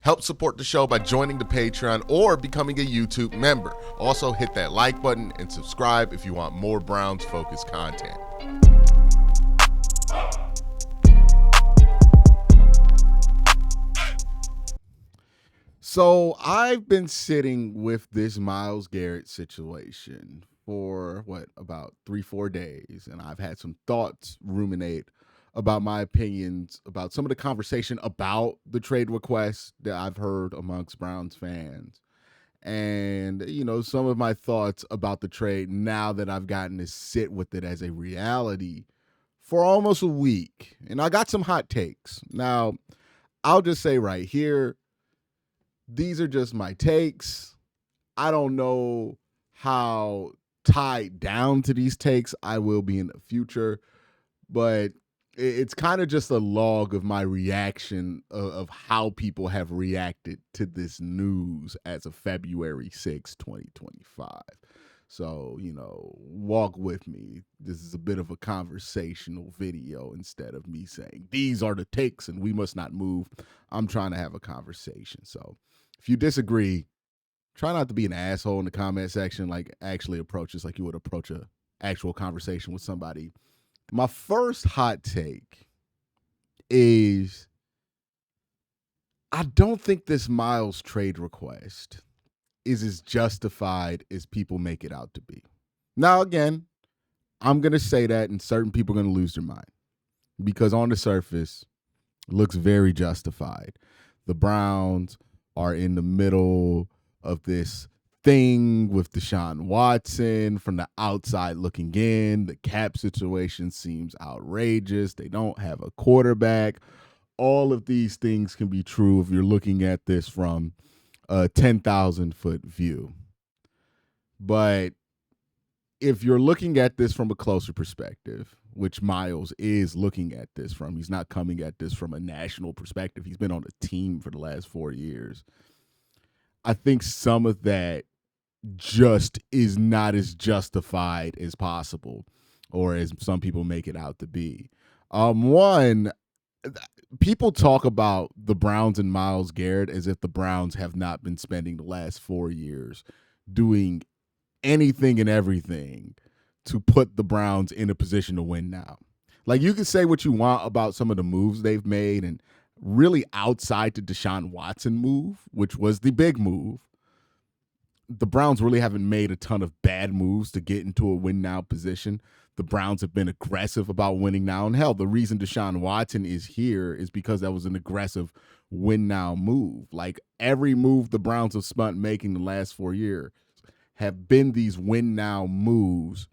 Help support the show by joining the Patreon or becoming a YouTube member. Also, hit that like button and subscribe if you want more Browns-focused content. So I've been sitting with this MYLES GARRETT situation for about 3-4 days, and I've had some thoughts ruminate about my opinions about some of the conversation about the trade requests that I've heard amongst Browns fans. And, some of my thoughts about the trade now that I've gotten to sit with it as a reality for almost a week. And I got some hot takes. Now, I'll just say right here, these are just my takes. I don't know how tied down to these takes I will be in the future, but it's kind of just a log of my reaction of how people have reacted to this news as of February 6, 2025. So, walk with me. This is a bit of a conversational video instead of me saying, these are the takes and we must not move. I'm trying to have a conversation. So if you disagree, try not to be an asshole in the comment section. Like, actually approach this like you would approach a actual conversation with somebody. My first hot take is I don't think this MYLES trade request is as justified as people make it out to be. Now, again, I'm going to say that, and certain people are going to lose their mind because on the surface, it looks very justified. The Browns are in the middle of this thing with Deshaun Watson. From the outside looking in, the cap situation seems outrageous. They don't have a quarterback. All of these things can be true if you're looking at this from a 10,000-foot view. But if you're looking at this from a closer perspective, which MYLES is looking at this from, he's not coming at this from a national perspective. He's been on a team for the last 4 years. I think some of that just is not as justified as possible, or as some people make it out to be. One, people talk about the Browns and MYLES GARRETT as if the Browns have not been spending the last 4 years doing anything and everything to put the Browns in a position to win now. Like, you can say what you want about some of the moves they've made, and really outside the Deshaun Watson move, which was the big move, the Browns really haven't made a ton of bad moves to get into a win-now position. The Browns have been aggressive about winning now. And hell, the reason Deshaun Watson is here is because that was an aggressive win-now move. Like, every move the Browns have spent making the last 4 years have been these win-now moves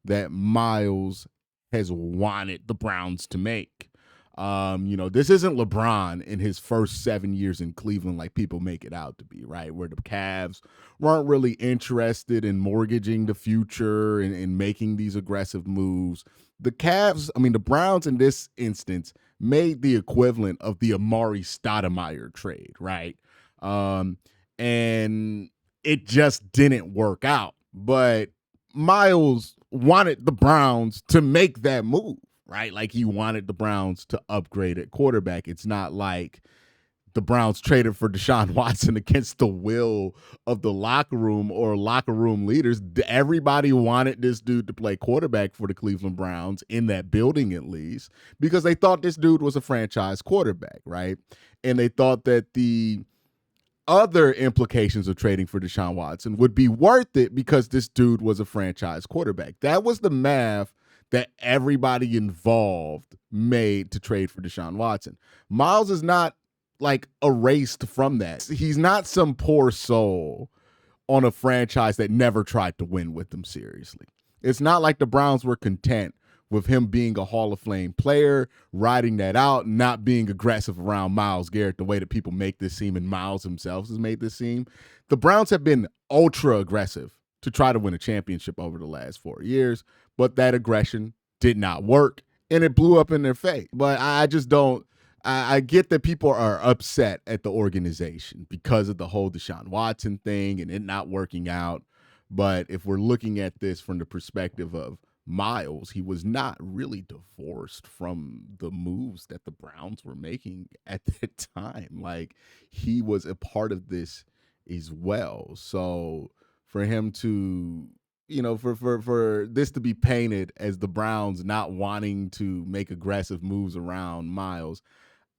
that MYLES has wanted the Browns to make. This isn't LeBron in his first 7 years in Cleveland like people make it out to be, right? Where the Cavs weren't really interested in mortgaging the future and making these aggressive moves. The Browns in this instance made the equivalent of the Amari Stoudemire trade, right? And it just didn't work out. But MYLES wanted the Browns to make that move. Right? Like, he wanted the Browns to upgrade at quarterback. It's not like the Browns traded for Deshaun Watson against the will of the locker room or locker room leaders. Everybody wanted this dude to play quarterback for the Cleveland Browns, in that building at least, because they thought this dude was a franchise quarterback, right? And they thought that the other implications of trading for Deshaun Watson would be worth it because this dude was a franchise quarterback. That was the math that everybody involved made to trade for Deshaun Watson. MYLES is not like erased from that. He's not some poor soul on a franchise that never tried to win with them seriously. It's not like the Browns were content with him being a Hall of Fame player, riding that out, not being aggressive around MYLES GARRETT the way that people make this seem, and MYLES himself has made this seem. The Browns have been ultra aggressive to try to win a championship over the last 4 years, but that aggression did not work, and it blew up in their face. But I just don't – I get that people are upset at the organization because of the whole Deshaun Watson thing and it not working out. But if we're looking at this from the perspective of Miles, he was not really divorced from the moves that the Browns were making at that time. Like, he was a part of this as well. So for him to, for this to be painted as the Browns not wanting to make aggressive moves around Miles,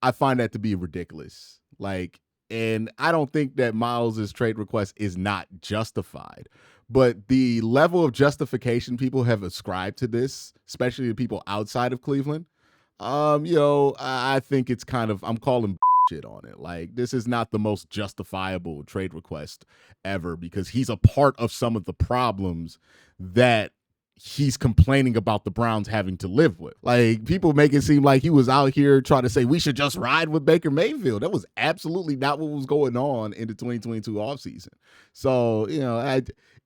I find that to be ridiculous. Like, and I don't think that Miles's trade request is not justified, but the level of justification people have ascribed to this, especially the people outside of Cleveland, I think it's kind of, I'm calling shit on it. Like, this is not the most justifiable trade request ever, because he's a part of some of the problems that he's complaining about the Browns having to live with. Like, people make it seem like he was out here trying to say we should just ride with Baker Mayfield. That was absolutely not what was going on in the 2022 offseason. So,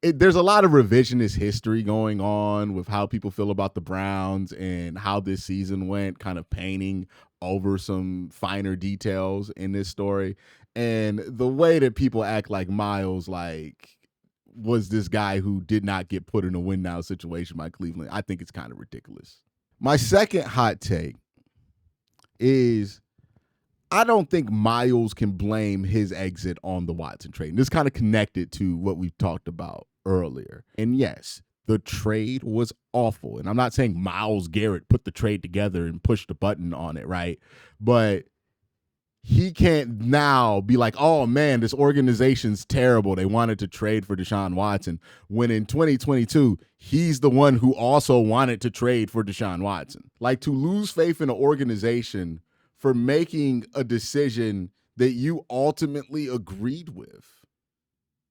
there's a lot of revisionist history going on with how people feel about the Browns and how this season went, kind of painting over some finer details in this story. And the way that people act like Miles, like, was this guy who did not get put in a win now situation by Cleveland, I think it's kind of ridiculous. My second hot take is I don't think Miles can blame his exit on the Watson trade. And this kind of connected to what we've talked about earlier. And yes, the trade was awful. And I'm not saying Myles Garrett put the trade together and pushed the button on it, right? But he can't now be like, oh man, this organization's terrible. They wanted to trade for Deshaun Watson, when in 2022, he's the one who also wanted to trade for Deshaun Watson. Like, to lose faith in an organization for making a decision that you ultimately agreed with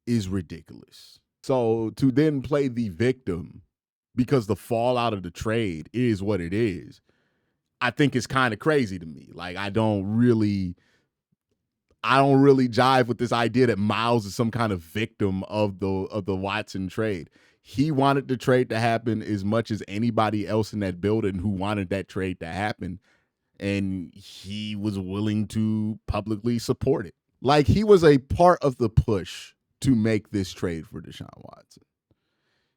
is ridiculous. So to then play the victim because the fallout of the trade is what it is, I think it's kind of crazy to me. Like, I don't really jive with this idea that Miles is some kind of victim of the Watson trade. He wanted the trade to happen as much as anybody else in that building who wanted that trade to happen, and he was willing to publicly support it. Like, he was a part of the push to make this trade for Deshaun Watson.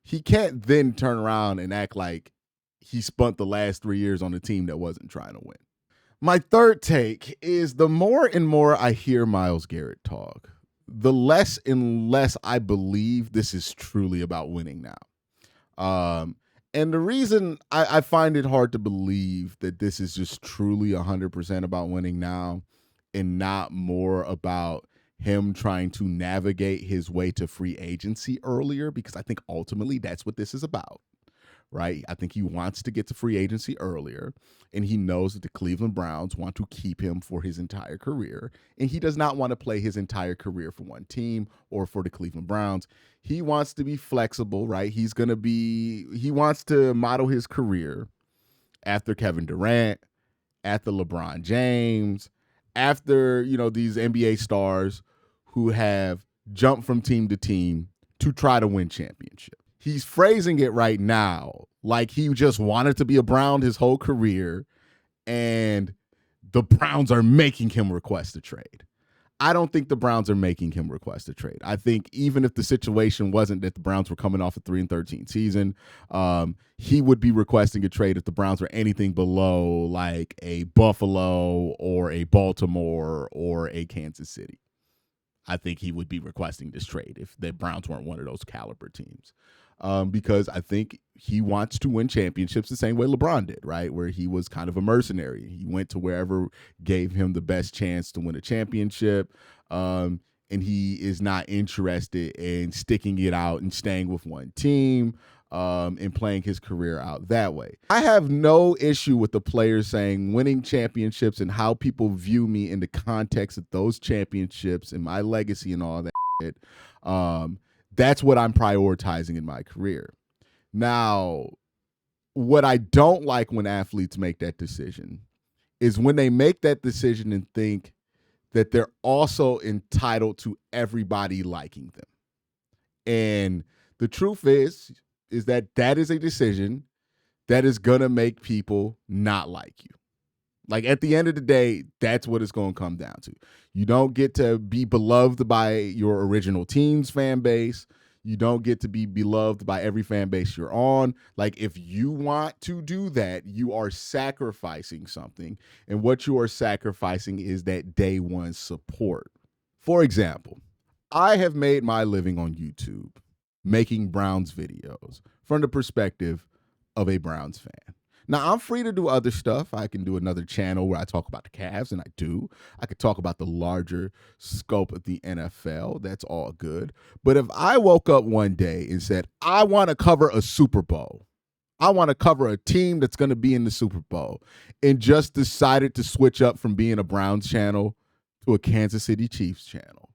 He can't then turn around and act like he spent the last 3 years on a team that wasn't trying to win. My third take is, the more and more I hear Myles Garrett talk, the less and less I believe this is truly about winning now. And the reason I find it hard to believe that this is just truly 100% about winning now and not more about him trying to navigate his way to free agency earlier, because I think ultimately that's what this is about. Right? I think he wants to get to free agency earlier, and he knows that the Cleveland Browns want to keep him for his entire career, and he does not want to play his entire career for one team or for the Cleveland Browns. He wants to be flexible, right? He wants to model his career after Kevin Durant, after LeBron James, after, these NBA stars who have jumped from team to team to try to win championships. He's phrasing it right now like he just wanted to be a Brown his whole career, and the Browns are making him request a trade. I don't think the Browns are making him request a trade. I think even if the situation wasn't that the Browns were coming off a 3-13 season, he would be requesting a trade if the Browns were anything below like a Buffalo or a Baltimore or a Kansas City. I think he would be requesting this trade if the Browns weren't one of those caliber teams. Because I think he wants to win championships the same way LeBron did, right? Where he was kind of a mercenary. He went to wherever gave him the best chance to win a championship. And he is not interested in sticking it out and staying with one team and playing his career out that way. I have no issue with the players saying winning championships and how people view me in the context of those championships and my legacy and all that shit. That's what I'm prioritizing in my career. Now, what I don't like when athletes make that decision is when they make that decision and think that they're also entitled to everybody liking them. And the truth is that is a decision that is going to make people not like you. Like, at the end of the day, that's what it's going to come down to. You don't get to be beloved by your original team's fan base. You don't get to be beloved by every fan base you're on. Like, if you want to do that, you are sacrificing something. And what you are sacrificing is that day one support. For example, I have made my living on YouTube making Browns videos from the perspective of a Browns fan. Now, I'm free to do other stuff. I can do another channel where I talk about the Cavs, and I do. I could talk about the larger scope of the NFL. That's all good. But if I woke up one day and said, I want to cover a Super Bowl, I want to cover a team that's going to be in the Super Bowl, and just decided to switch up from being a Browns channel to a Kansas City Chiefs channel,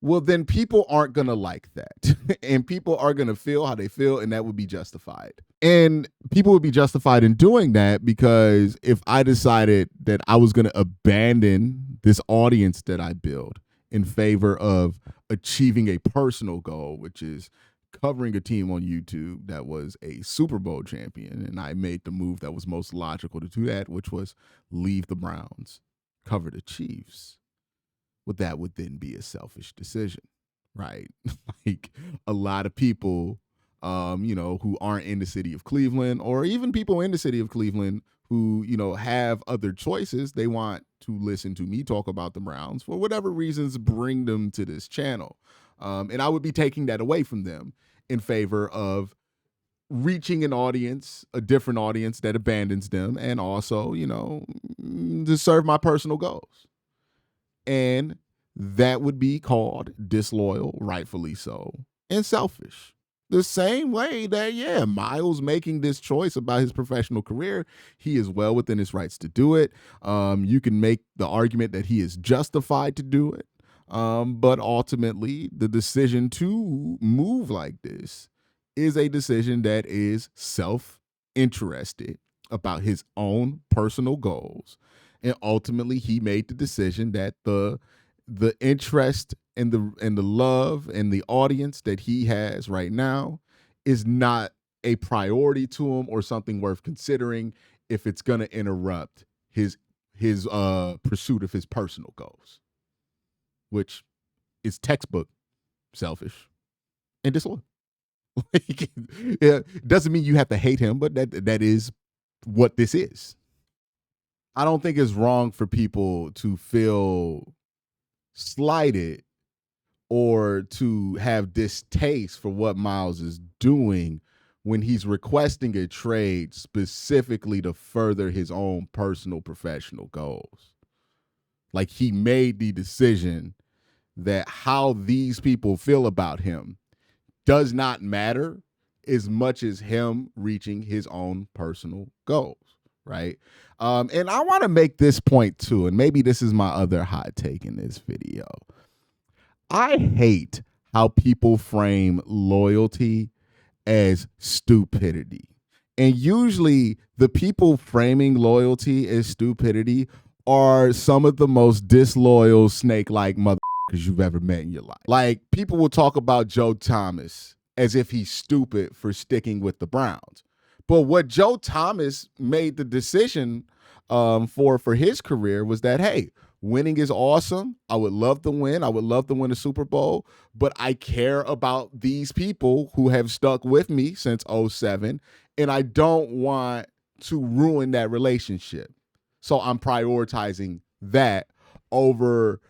well, then people aren't going to like that. And people are going to feel how they feel, and that would be justified. And people would be justified in doing that, because if I decided that I was going to abandon this audience that I build in favor of achieving a personal goal, which is covering a team on YouTube that was a Super Bowl champion, and I made the move that was most logical to do that, which was leave the Browns, cover the Chiefs. Well, that would then be a selfish decision, right? Like, a lot of people, who aren't in the city of Cleveland, or even people in the city of Cleveland who, have other choices, they want to listen to me talk about the Browns for whatever reasons bring them to this channel. And I would be taking that away from them in favor of reaching an audience, a different audience that abandons them, and also, to serve my personal goals. And that would be called disloyal, rightfully so, and selfish. The same way that, Miles making this choice about his professional career, he is well within his rights to do it. You can make the argument that he is justified to do it. But ultimately, the decision to move like this is a decision that is self-interested about his own personal goals. And ultimately, he made the decision that the interest and the love and the audience that he has right now is not a priority to him or something worth considering if it's going to interrupt his pursuit of his personal goals, which is textbook selfish and disloyal. It doesn't mean you have to hate him, but that is what this is. I don't think it's wrong for people to feel slighted or to have distaste for what Miles is doing when he's requesting a trade specifically to further his own personal professional goals. Like, he made the decision that how these people feel about him does not matter as much as him reaching his own personal goals. Right. And I want to make this point too, and maybe this is my other hot take in this video. I hate how people frame loyalty as stupidity. And usually the people framing loyalty as stupidity are some of the most disloyal snake-like motherfuckers you've ever met in your life. Like, people will talk about Joe Thomas as if he's stupid for sticking with the Browns. But what Joe Thomas made the decision for his career was that, hey, winning is awesome. I would love to win. I would love to win a Super Bowl. But I care about these people who have stuck with me since 2007, and I don't want to ruin that relationship. So I'm prioritizing that over,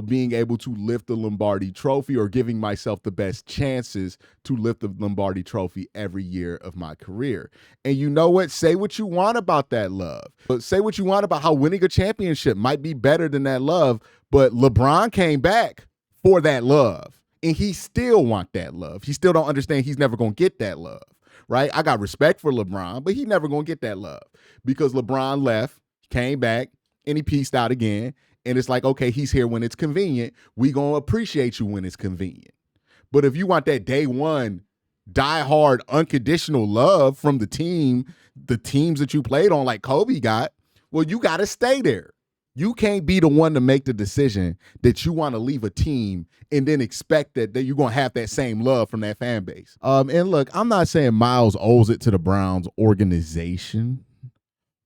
being able to lift the Lombardi Trophy or giving myself the best chances to lift the Lombardi Trophy every year of my career. And you know what? Say what you want about that love. But say what you want about how winning a championship might be better than that love. But LeBron came back for that love, and he still want that love. He still don't understand he's never going to get that love, right? I got respect for LeBron, but he never going to get that love because LeBron left, came back, and he pieced out again. And it's like, okay, he's here when it's convenient. We gonna appreciate you when it's convenient. But if you want that day one, diehard, unconditional love from the teams that you played on, like Kobe got, well, you got to stay there. You can't be the one to make the decision that you want to leave a team and then expect that you're going to have that same love from that fan base. And look, I'm not saying Miles owes it to the Browns organization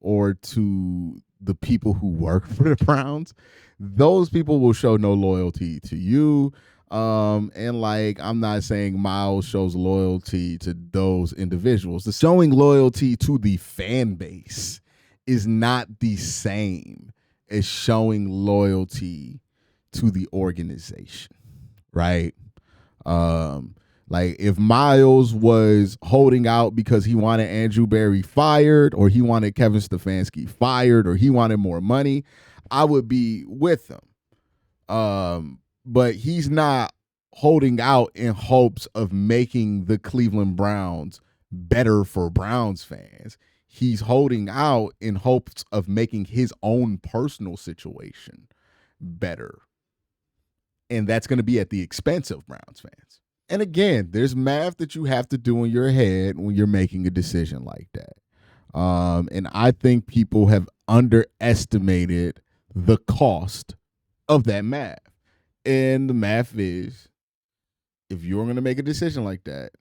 or to the people who work for the Browns. Those people will show no loyalty to you. And like, I'm not saying Miles shows loyalty to those individuals. The showing loyalty to the fan base is not the same as showing loyalty to the organization, right? Um, like if Miles was holding out because he wanted Andrew Berry fired, or he wanted Kevin Stefanski fired, or he wanted more money, I would be with him. But he's not holding out in hopes of making the Cleveland Browns better for Browns fans. He's holding out in hopes of making his own personal situation better. And that's going to be at the expense of Browns fans. And again, there's math that you have to do in your head when you're making a decision like that. And I think people have underestimated the cost of that math. And the math is, if you're going to make a decision like that,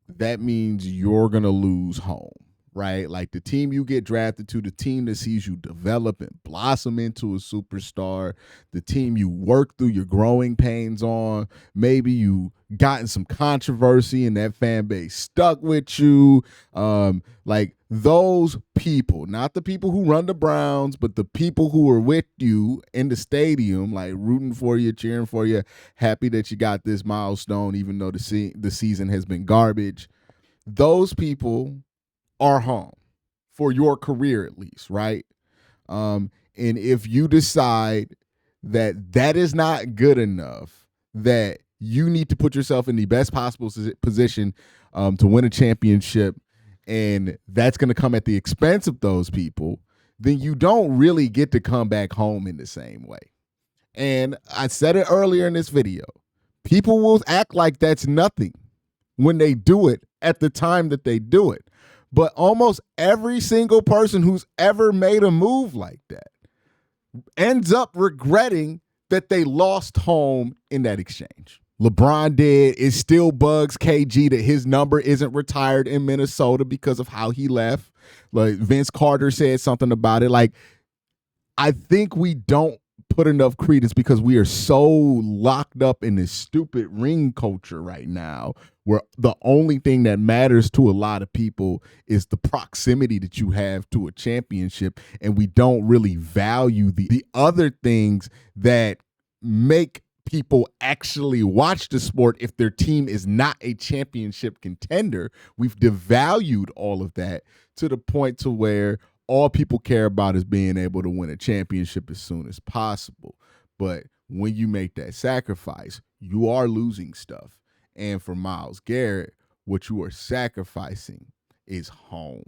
that means you're going to lose home, right? Like the team you get drafted to, the team that sees you develop and blossom into a superstar, the team you work through your growing pains on. Maybe you got in some controversy and that fan base stuck with you. Like those people, not the people who run the Browns, but the people who are with you in the stadium, like rooting for you, cheering for you, happy that you got this milestone, even though the season has been garbage. Those people are home for your career, at least, right? And if you decide that that is not good enough, that you need to put yourself in the best possible position to win a championship, and that's going to come at the expense of those people, then you don't really get to come back home in the same way. And I said it earlier in this video, people will act like that's nothing when they do it at the time that they do it. But almost every single person who's ever made a move like that ends up regretting that they lost home in that exchange. LeBron did. It still bugs KG that his number isn't retired in Minnesota because of how he left. Like Vince Carter said something about it. Like, I think we don't put enough credence because we are so locked up in this stupid ring culture right now, where the only thing that matters to a lot of people is the proximity that you have to a championship, and we don't really value the other things that make people actually watch the sport if their team is not a championship contender. We've devalued all of that to the point to where all people care about is being able to win a championship as soon as possible. But when you make that sacrifice, you are losing stuff. And for Myles Garrett, what you are sacrificing is home.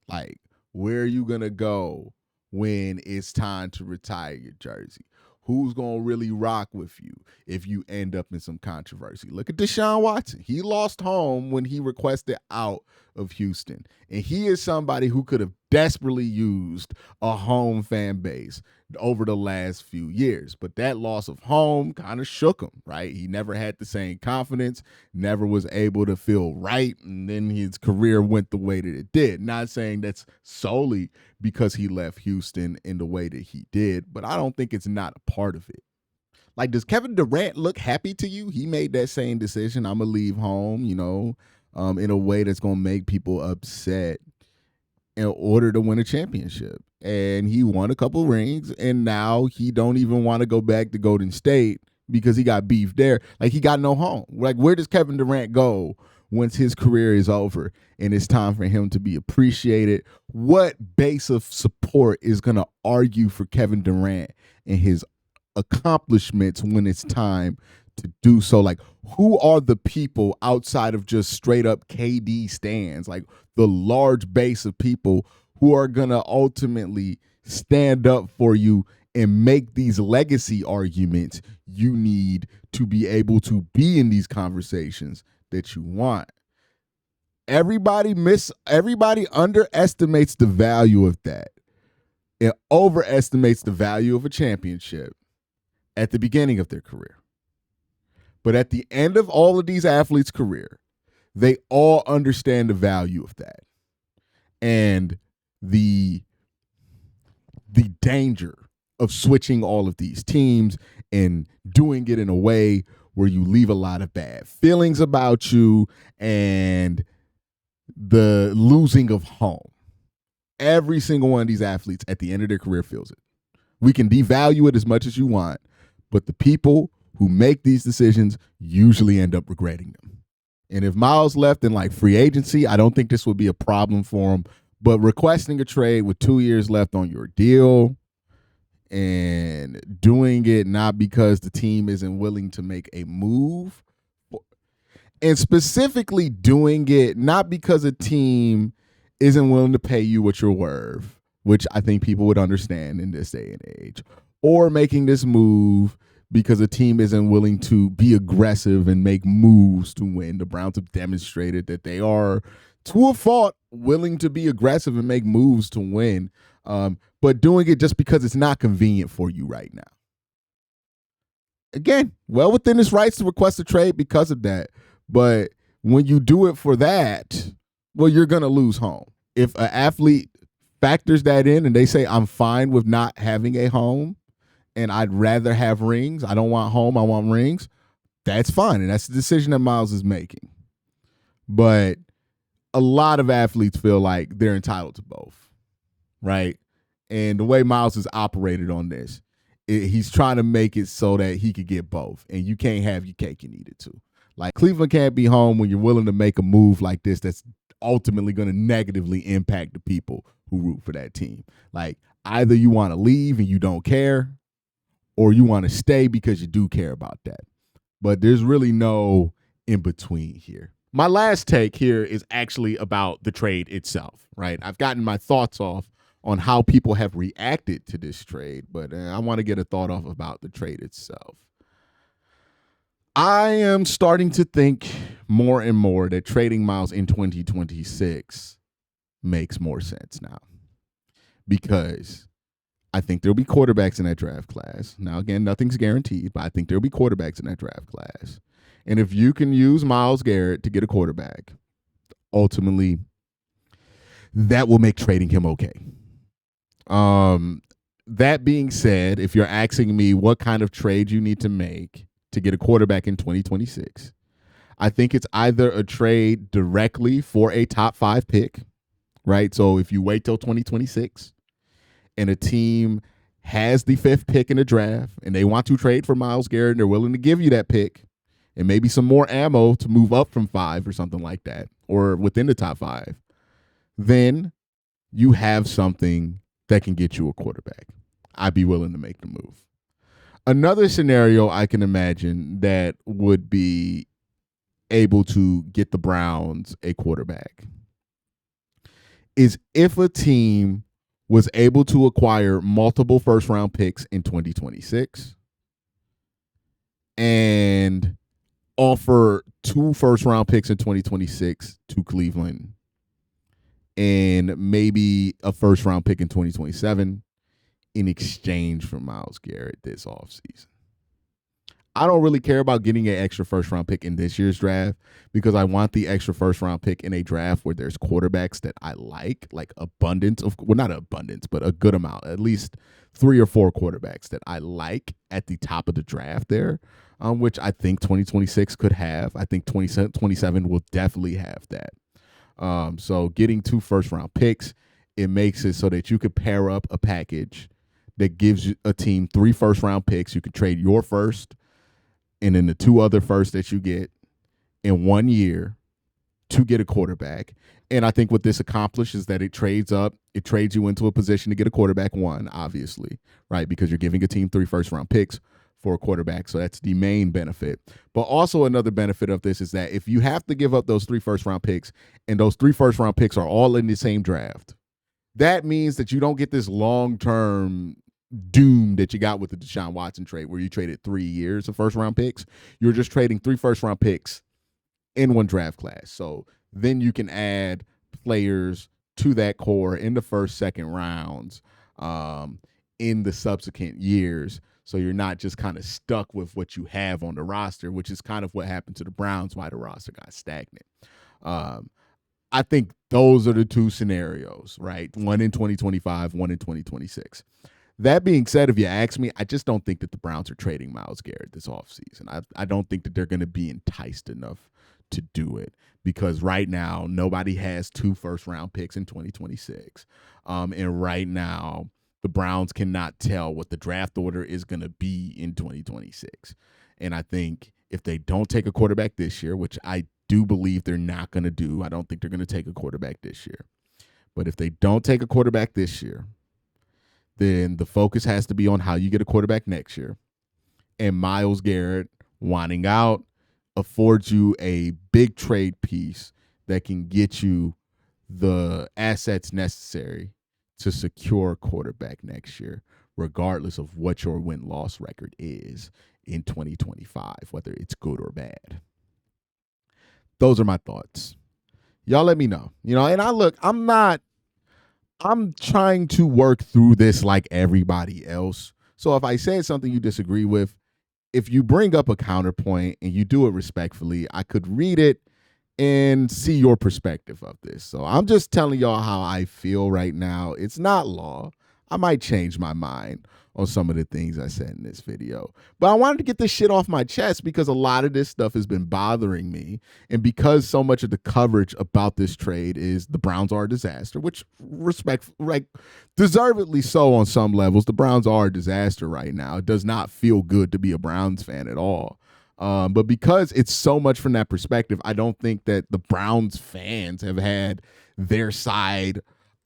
Like, where are you going to go when it's time to retire your jersey? Who's going to really rock with you if you end up in some controversy? Look at Deshaun Watson. He lost home when he requested out of Houston. And he is somebody who could have desperately used a home fan base over the last few years. But that loss of home kind of shook him, right? He never had the same confidence, never was able to feel right, and then his career went the way that it did. Not saying that's solely because he left Houston in the way that he did, but I don't think it's not a part of it. Like, does Kevin Durant look happy to you? He made that same decision. I'm going to leave home, in a way that's going to make people upset in order to win a championship. And he won a couple rings, and now he don't even want to go back to Golden State because he got beef there. Like, he got no home. Like, where does Kevin Durant go once his career is over and it's time for him to be appreciated? What base of support is going to argue for Kevin Durant and his accomplishments when it's time to do so? Like, who are the people outside of just straight up KD stands, like the large base of people who are gonna ultimately stand up for you and make these legacy arguments you need to be able to be in these conversations that you want? Everybody underestimates the value of that. It overestimates the value of a championship at the beginning of their career. But at the end of all of these athletes' career, they all understand the value of that and the danger of switching all of these teams and doing it in a way where you leave a lot of bad feelings about you and the losing of home. Every single one of these athletes at the end of their career feels it. We can devalue it as much as you want, but the people who make these decisions usually end up regretting them. And if Miles left in like free agency, I don't think this would be a problem for him. But requesting a trade with 2 years left on your deal and doing it not because the team isn't willing to make a move, and specifically doing it not because a team isn't willing to pay you what you're worth, which I think people would understand in this day and age, or making this move because a team isn't willing to be aggressive and make moves to win. The Browns have demonstrated that they are, to a fault, willing to be aggressive and make moves to win, but doing it just because it's not convenient for you right now. Again, well within his rights to request a trade because of that. But when you do it for that, well, you're going to lose home. If an athlete factors that in and they say, I'm fine with not having a home and I'd rather have rings, I don't want home, I want rings, that's fine. And that's the decision that Miles is making. But a lot of athletes feel like they're entitled to both, right? And the way Miles has operated on this, he's trying to make it so that he could get both. And you can't have your cake and eat it too. Like, Cleveland can't be home when you're willing to make a move like this that's ultimately going to negatively impact the people who root for that team. Like, either you want to leave and you don't care, or you want to stay because you do care about that. But there's really no in between here. My last take here is actually about the trade itself, right? I've gotten my thoughts off on how people have reacted to this trade, but I want to get a thought off about the trade itself. I am starting to think more and more that trading Miles in 2026 makes more sense now, because I think there'll be quarterbacks in that draft class. Now, again, nothing's guaranteed, but I think there'll be quarterbacks in that draft class. And if you can use Myles Garrett to get a quarterback, ultimately, that will make trading him okay. That being said, if you're asking me what kind of trade you need to make to get a quarterback in 2026, I think it's either a trade directly for a top 5 pick, right? So if you wait till 2026 and a team has the 5th pick in the draft and they want to trade for Myles Garrett and they're willing to give you that pick and maybe some more ammo to move up from 5 or something like that, or within the top 5, then you have something that can get you a quarterback. I'd be willing to make the move. Another scenario I can imagine that would be able to get the Browns a quarterback is if a team was able to acquire multiple first-round picks in 2026 and offer 2 first-round picks in 2026 to Cleveland and maybe a first-round pick in 2027 in exchange for Myles Garrett this offseason. I don't really care about getting an extra first-round pick in this year's draft because I want the extra first-round pick in a draft where there's quarterbacks that I like abundance of, well, not abundance, but a good amount, at least 3 or 4 quarterbacks that I like at the top of the draft there, which I think 2026 could have. I think 2027 will definitely have that. So getting 2 first-round picks, it makes it so that you could pair up a package that gives you a team 3 first-round picks. You could trade your first and then the 2 other firsts that you get in 1 year to get a quarterback. And I think what this accomplishes is that it trades you into a position to get a quarterback, one, obviously, right? Because you're giving a team 3 first-round picks for a quarterback. So that's the main benefit. But also another benefit of this is that if you have to give up those 3 first-round picks and those 3 first-round picks are all in the same draft, that means that you don't get this long-term doom that you got with the Deshaun Watson trade where you traded 3 years of first-round picks. You're just trading 3 first-round picks in 1 draft class. So then you can add players to that core in the first, second rounds in the subsequent years. So you're not just kind of stuck with what you have on the roster, which is kind of what happened to the Browns, why the roster got stagnant. I think those are the 2 scenarios, right? One in 2025, one in 2026. That being said, if you ask me, I just don't think that the Browns are trading Myles Garrett this offseason. I don't think that they're going to be enticed enough to do it because right now nobody has 2 first-round picks in 2026. And right now the Browns cannot tell what the draft order is going to be in 2026. And I think if they don't take a quarterback this year, which I do believe they're not going to do, I don't think they're going to take a quarterback this year. But if they don't take a quarterback this year, then the focus has to be on how you get a quarterback next year. And Myles Garrett wanting out affords you a big trade piece that can get you the assets necessary to secure a quarterback next year, regardless of what your win-loss record is in 2025, whether it's good or bad. Those are my thoughts. Y'all let me know. And I'm trying to work through this like everybody else. So if I said something you disagree with, if you bring up a counterpoint and you do it respectfully, I could read it and see your perspective of this. So I'm just telling y'all how I feel right now. It's not law. I might change my mind on some of the things I said in this video. But I wanted to get this shit off my chest because a lot of this stuff has been bothering me. And because so much of the coverage about this trade is the Browns are a disaster, which deservedly so on some levels. The Browns are a disaster right now. It does not feel good to be a Browns fan at all. But because it's so much from that perspective, I don't think that the Browns fans have had their side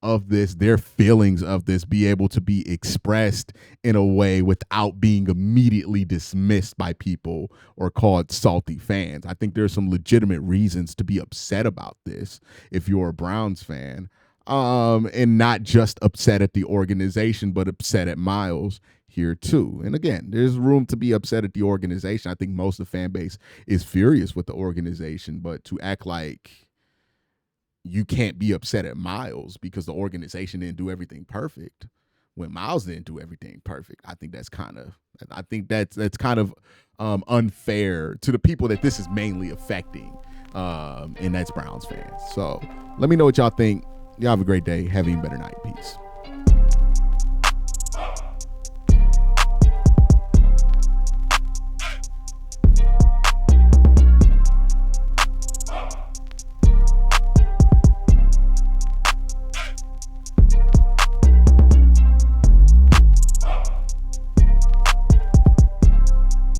of this, their feelings of this be able to be expressed in a way without being immediately dismissed by people or called salty fans. I think there's some legitimate reasons to be upset about this if you're a Browns fan, and not just upset at the organization, but upset at Myles here too. And again, there's room to be upset at the organization. I think most of the fan base is furious with the organization, but to act like you can't be upset at Myles because the organization didn't do everything perfect when Myles didn't do everything perfect, I think that's kind of unfair to the people that this is mainly affecting, and that's Browns fans. So let me know what y'all think. Y'all have a great day. Have an even better night. Peace.